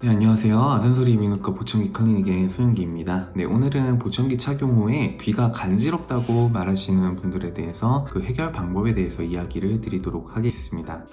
네, 안녕하세요. 아산소리 이민후과 보청기 클리닉의 소영기입니다. 네, 오늘은 보청기 착용 후에 귀가 간지럽다고 말하시는 분들에 대해서 그 해결 방법에 대해서 이야기를 드리도록 하겠습니다.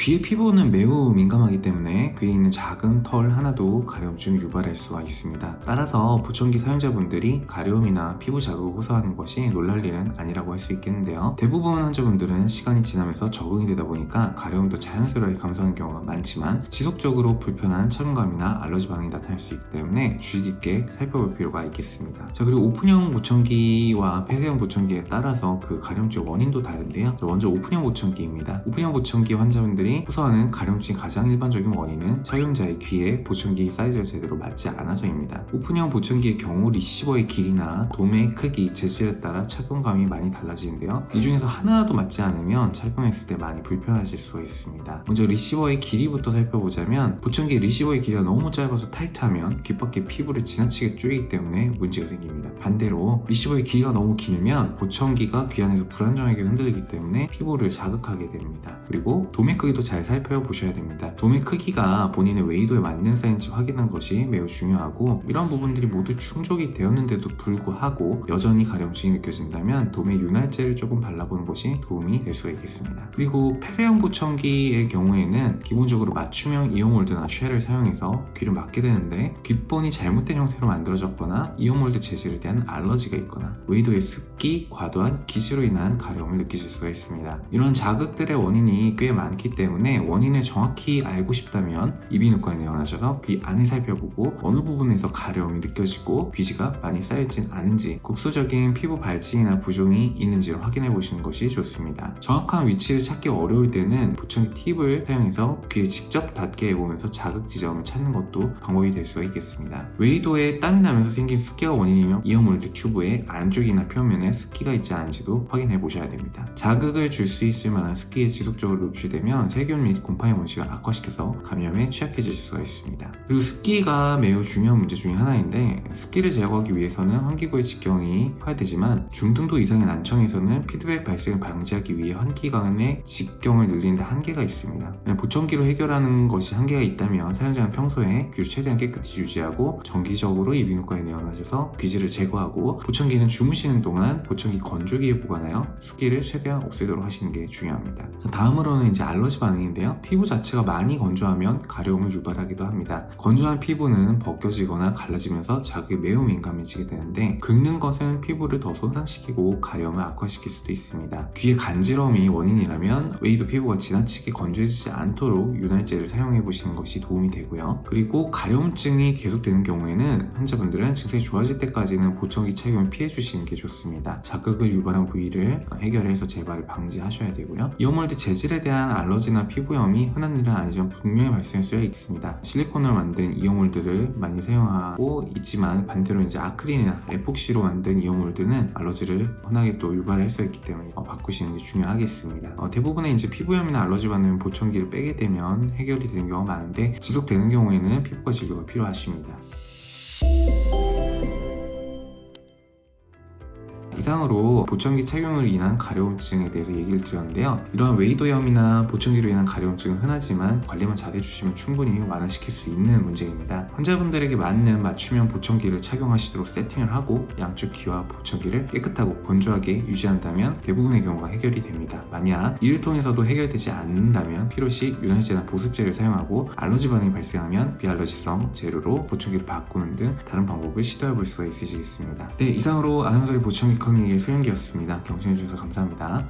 귀의 피부는 매우 민감하기 때문에 귀에 있는 작은 털 하나도 가려움증을 유발할 수가 있습니다. 따라서 보청기 사용자분들이 가려움이나 피부 자극을 호소하는 것이 놀랄 일은 아니라고 할 수 있겠는데요. 대부분 환자분들은 시간이 지나면서 적응이 되다 보니까 가려움도 자연스럽게 감소하는 경우가 많지만 지속적으로 불편한 착용감이나 알러지 반응이 나타날 수 있기 때문에 주의 깊게 살펴볼 필요가 있겠습니다. 자, 그리고 오픈형 보청기와 폐쇄형 보청기에 따라서 그 가려움증 원인도 다른데요. 먼저 오픈형 보청기입니다. 오픈형 보청기 환자분들이 호소하는 가려움증의 가장 일반적인 원인은 착용자의 귀에 보청기 사이즈가 제대로 맞지 않아서입니다. 오픈형 보청기의 경우 리시버의 길이나 도매의 크기, 재질에 따라 착용감이 많이 달라지는데요. 이 중에서 하나라도 맞지 않으면 착용했을 때 많이 불편하실 수가 있습니다. 먼저 리시버의 길이부터 살펴보자면 보청기 리시버의 길이가 너무 짧아서 타이트하면 귓밖의 피부를 지나치게 조이기 때문에 문제가 생깁니다. 반대로 리시버의 길이가 너무 길면 보청기가 귀 안에서 불안정하게 흔들리기 때문에 피부를 자극하게 됩니다. 그리고 도매 크기도 잘 살펴보셔야 됩니다. 도매 크기가 본인의 웨이도에 맞는 사이즈인지 확인하는 것이 매우 중요하고, 이런 부분들이 모두 충족이 되었는데도 불구하고 여전히 가려움증이 느껴진다면 도매 윤활제를 조금 발라보는 것이 도움이 될 수가 있겠습니다. 그리고 폐쇄형 보청기의 경우에는 기본적으로 맞춤형 이어몰드나 쉘을 사용해서 귀를 막게 되는데, 귓본이 잘못된 형태로 만들어졌거나 이어몰드 재질에 대한 알러지가 있거나 웨이도의 습기, 과도한 기지로 인한 가려움을 느끼실 수가 있습니다. 이런 자극들의 원인이 꽤 많기 때문에 원인을 정확히 알고 싶다면 이비인후과에 내원하셔서 귀 안을 살펴보고 어느 부분에서 가려움이 느껴지고 귀지가 많이 쌓여있진 않은지, 국소적인 피부 발진이나 부종이 있는지를 확인해 보시는 것이 좋습니다. 정확한 위치를 찾기 어려울 때는 보청기 팁을 사용해서 귀에 직접 닿게 해보면서 자극 지점을 찾는 것도 방법이 될 수가 있겠습니다. 웨이도에 땀이 나면서 생긴 습기가 원인이며 이어몰드 튜브의 안쪽이나 표면에 습기가 있지 않은지도 확인해 보셔야 됩니다. 자극을 줄 수 있을 만한 습기에 지속적으로 노출되면 세균 및 곰팡이 원식을 악화시켜서 감염에 취약해질 수가 있습니다. 그리고 습기가 매우 중요한 문제 중에 하나인데, 습기를 제거하기 위해서는 환기구의 직경이 포함되지만 중등도 이상의 난청에서는 피드백 발생을 방지하기 위해 환기관의 직경을 늘리는 데 한계가 있습니다. 보청기로 해결하는 것이 한계가 있다면 사용자는 평소에 귀를 최대한 깨끗이 유지하고 정기적으로 이비인후과에 내원하셔서 귀지를 제거하고, 보청기는 주무시는 동안 보청기 건조기에 보관하여 습기를 최대한 없애도록 하시는 게 중요합니다. 다음으로는 이제 알러지 반응인데요. 피부 자체가 많이 건조하면 가려움을 유발하기도 합니다. 건조한 피부는 벗겨지거나 갈라지면서 자극에 매우 민감해지게 되는데, 긁는 것은 피부를 더 손상시키고 가려움을 악화시킬 수도 있습니다. 귀의 간지러움이 원인이라면 웨이도 피부가 지나치게 건조해지지 않도록 윤활제를 사용해 보시는 것이 도움이 되고요. 그리고 가려움증이 계속되는 경우에는 환자분들은 증상이 좋아질 때까지는 보청기 착용을 피해 주시는 게 좋습니다. 자극을 유발한 부위를 해결해서 재발을 방지하셔야 되고요. 이어몰드 재질에 대한 알러지나 피부염이 흔한 일은 아니지만 분명히 발생할 수가 있습니다. 실리콘으로 만든 이어몰드를 많이 사용하고 있지만, 반대로 이제 아크릴이나 에폭시로 만든 이어몰드는 알러지를 흔하게 또 유발할 수 있기 때문에 바꾸시는 게 중요하겠습니다. 대부분의 이제 피부염이나 알러지 반응은 보청기를 빼게 되면 해결이 되는 경우가 많은데, 지속되는 경우에는 피부과 진료가 필요하십니다. 이상으로 보청기 착용으로 인한 가려움증에 대해서 얘기를 드렸는데요. 이러한 웨이도염이나 보청기로 인한 가려움증은 흔하지만 관리만 잘 해주시면 충분히 완화시킬 수 있는 문제입니다. 환자분들에게 맞는 맞춤형 보청기를 착용하시도록 세팅을 하고 양쪽 귀와 보청기를 깨끗하고 건조하게 유지한다면 대부분의 경우가 해결이 됩니다. 만약 이를 통해서도 해결되지 않는다면 필요시 윤활제나 보습제를 사용하고, 알러지 반응이 발생하면 비알러지성 재료로 보청기를 바꾸는 등 다른 방법을 시도해 볼 수가 있으시겠습니다. 네, 이상으로 아산소리 보청기 클리닉의 소영기였습니다. 경청해주셔서 감사합니다.